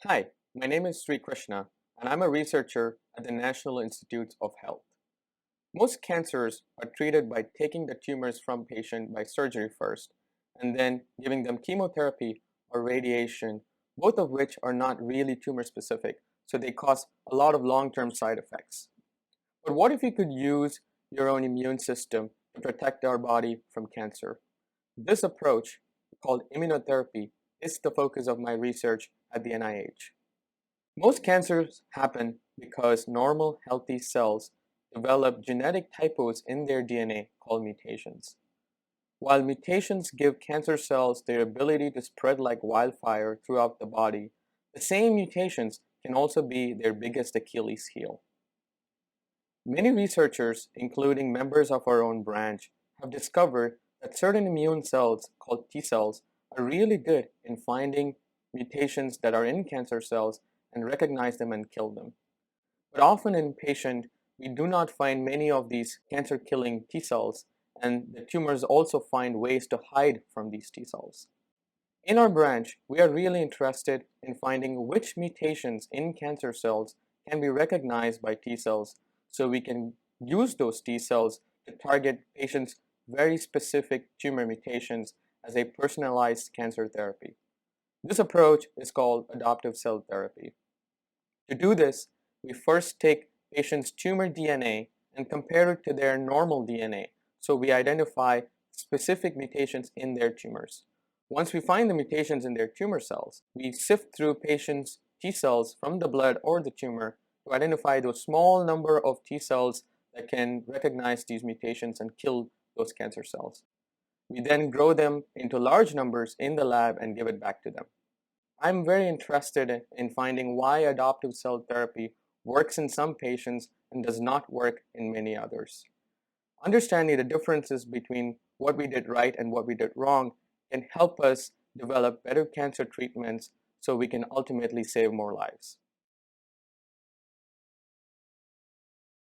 Hi, my name is Krishna, and I'm a researcher at the National Institutes of Health. Most cancers are treated by taking the tumors from patient by surgery first, and then giving them chemotherapy or radiation, both of which are not really tumor specific, so they cause a lot of long-term side effects. But what if you could use your own immune system to protect our body from cancer? This approach, called immunotherapy, is the focus of my research at the NIH. Most cancers happen because normal, healthy cells develop genetic typos in their DNA called mutations. While mutations give cancer cells their ability to spread like wildfire throughout the body, the same mutations can also be their biggest Achilles heel. Many researchers, including members of our own branch, have discovered that certain immune cells, called T cells, are really good in finding mutations that are in cancer cells and recognize them and kill them. But often in patients, we do not find many of these cancer-killing T cells, and the tumors also find ways to hide from these T cells. In our branch, we are really interested in finding which mutations in cancer cells can be recognized by T cells so we can use those T cells to target patients' very specific tumor mutations as a personalized cancer therapy. This approach is called adoptive cell therapy. To do this, we first take patients' tumor DNA and compare it to their normal DNA, so we identify specific mutations in their tumors. Once we find the mutations in their tumor cells, we sift through patients' T cells from the blood or the tumor to identify those small number of T cells that can recognize these mutations and kill those cancer cells. We then grow them into large numbers in the lab and give it back to them. I'm very interested in finding why adoptive cell therapy works in some patients and does not work in many others. Understanding the differences between what we did right and what we did wrong can help us develop better cancer treatments so we can ultimately save more lives.